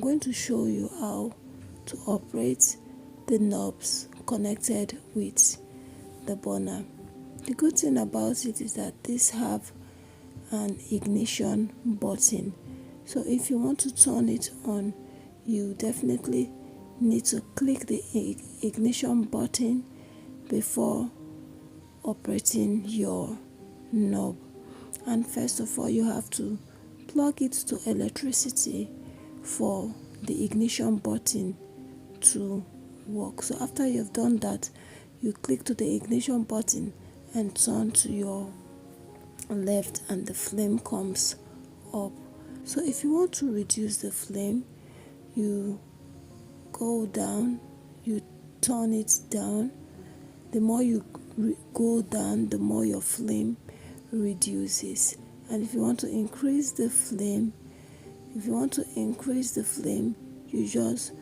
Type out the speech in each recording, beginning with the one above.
going to show you how to operate the knobs connected with the burner. The good thing about it is that these have an ignition button, so if you want to turn it on, you definitely need to click the ignition button before operating your knob. And first of all, you have to plug it to electricity for the ignition button to work. So after you've done that, you click to the ignition button and turn to your left, and the flame comes up. So if you want to reduce the flame, you go down, you turn it down. The more you go down, the more your flame reduces. And if you want to increase the flame, you just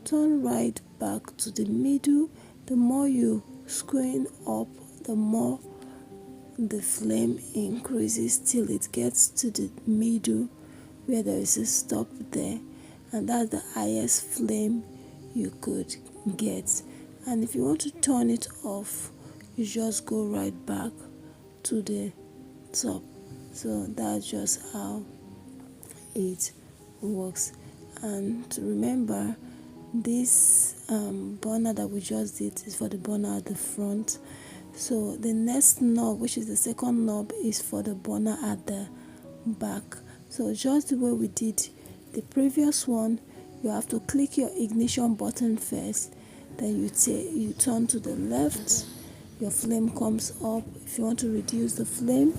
turn right back to the middle. The more you screen up, the more the flame increases till it gets to the middle where there is a stop there, and that's the highest flame you could get. And if you want to turn it off, you just go right back to the top. So that's just how it works. And remember, this burner that we just did is for the burner at the front. So the next knob, which is the second knob, is for the burner at the back. So just the way we did the previous one, you have to click your ignition button first, then you turn to the left, your flame comes up. If you want to reduce the flame,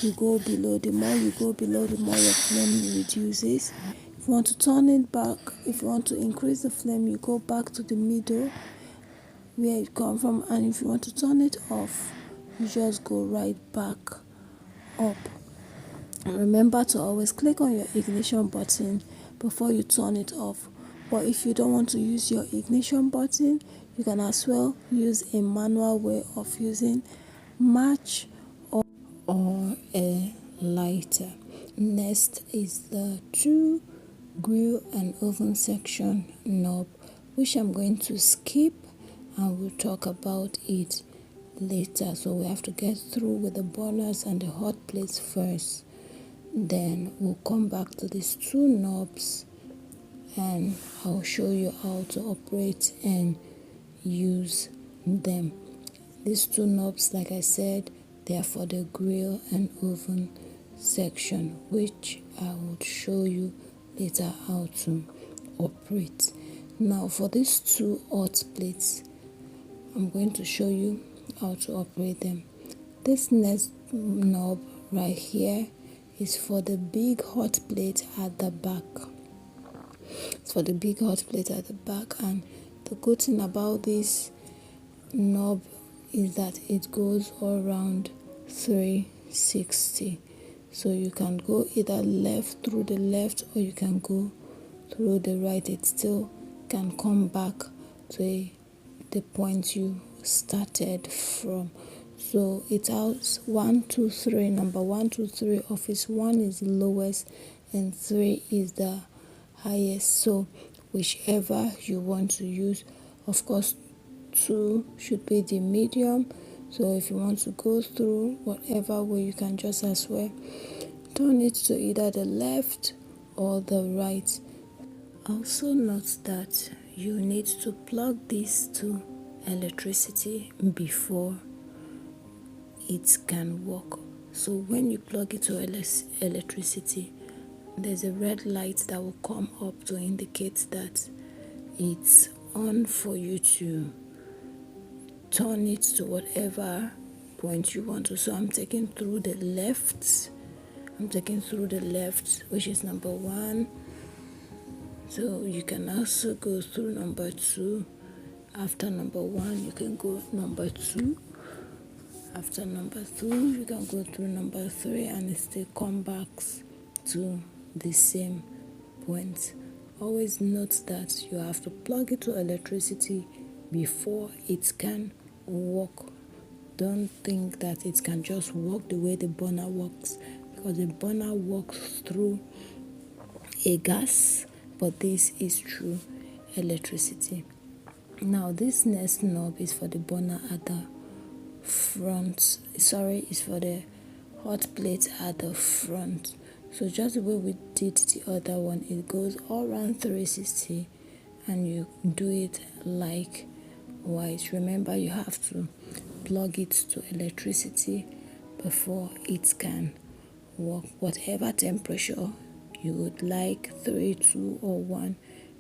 you go below. The more you go below, the more your flame reduces. If you want to turn it back, if you want to increase the flame, you go back to the middle where it come from, and if you want to turn it off, you just go right back up. And remember to always click on your ignition button before you turn it off. But if you don't want to use your ignition button, you can as well use a manual way of using match or a lighter. Next is the two grill and oven section knob, which I'm going to skip, and we'll talk about it later. So we have to get through with the burners and the hot plates first. Then we'll come back to these two knobs and I'll show you how to operate and use them. These two knobs, like I said, they are for the grill and oven section, which I will show you later how to operate. Now for these two hot plates, I'm going to show you how to operate them. This next knob right here is for the big hot plate at the back. It's for the big hot plate at the back, and the good thing about this knob is that it goes all around 360. So you can go either left through the left, or you can go through the right. It still can come back to the point you started from. So it has 1, 2, 3. Number 1, 2, 3 of it. 1 is the lowest and 3 is the highest. So whichever you want to use. Of course, 2 should be the medium. So if you want to go through whatever way, you can just as well turn it to either the left or the right. Also note that you need to plug this to electricity before it can work. So when you plug it to electricity, there's a red light that will come up to indicate that it's on for you to turn it to whatever point you want to. So I'm taking through the left, which is number 1. So you can also go through number 2. After number 1, you can go number 2. After number 2, you can go through number 3, and it still comes back to the same point. Always note that you have to plug it to electricity before it can work. Don't think that it can just work the way the burner works, because the burner works through a gas but this is through electricity. Now this next knob is for the burner at the front, is for the hot plate at the front. So just the way we did the other one, it goes all around 360 and you do it likewise. Remember, you have to plug it to electricity before it can work. Whatever temperature you would like, 3, 2 or 1.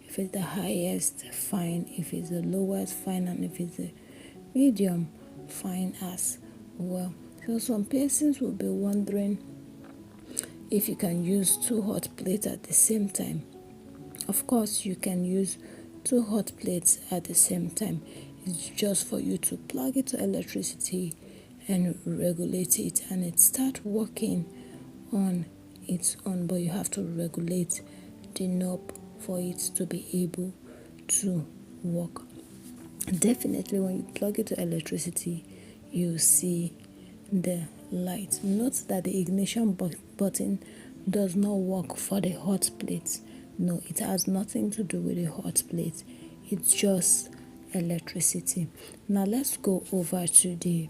If it's the highest, fine. If it's the lowest, fine. And if it's the medium, fine as well. So some persons will be wondering if you can use 2 hot plates at the same time. Of course, you can use 2 hot plates at the same time. It's just for you to plug it to electricity and regulate it, and it start working on its own. But you have to regulate the knob for it to be able to work. Definitely, when you plug it to electricity, you see the light. Note that the ignition button does not work for the hot plate. No, it has nothing to do with the hot plate. It's just electricity. Now let's go over to the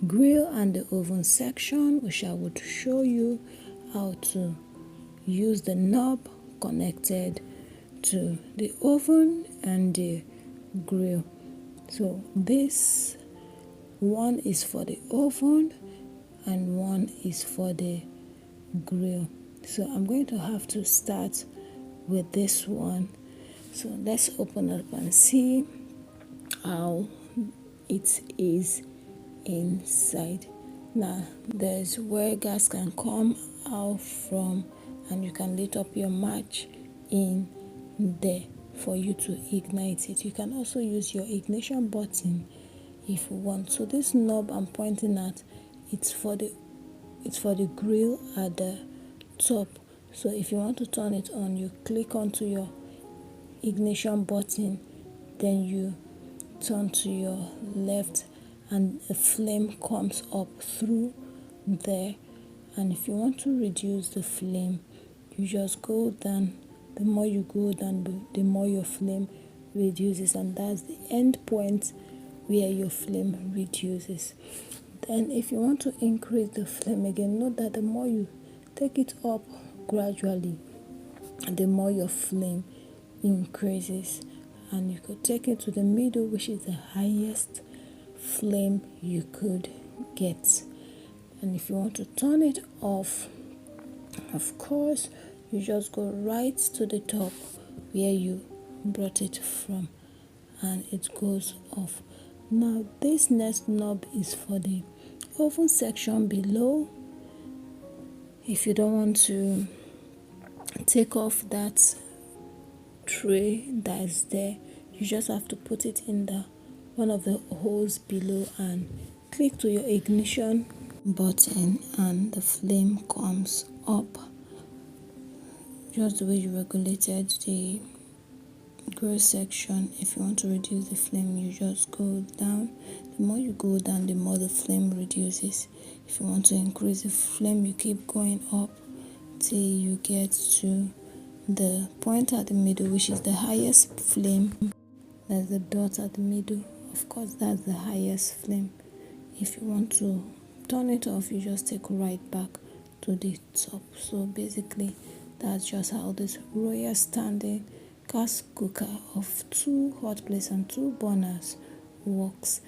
grill and the oven section, which I would show you how to use the knob connected to the oven and the grill. So this one is for the oven and one is for the grill. So I'm going to have to start with this one. So let's open up and see how it is inside. Now there's where gas can come out from, and you can lit up your match in there for you to ignite it. You can also use your ignition button if you want. So this knob I'm pointing at, it's for the grill at the top. So if you want to turn it on, you click onto your ignition button, then you turn to your left and a flame comes up through there. And if you want to reduce the flame, you just go down. The more you go down, the more your flame reduces, and that's the end point where your flame reduces. Then if you want to increase the flame again, note that the more you take it up gradually, the more your flame increases, and you could take it to the middle, which is the highest flame you could get. And if you want to turn it off, of course, you just go right to the top where you brought it from, and it goes off. Now this next knob is for the oven section below. If you don't want to take off that tray that is there, you just have to put it in the one of the holes below and click to your ignition button, and the flame comes up just the way you regulated the grill section. If you want to reduce the flame, you just go down. The more you go down, the more the flame reduces. If you want to increase the flame, you keep going up till you get to the point at the middle, which is the highest flame. There's the dot at the middle. Of course, that's the highest flame. If you want to turn it off, you just take right back to the top. So basically, that's just how this royal standing gas cooker of 2 hot plates and 2 burners works.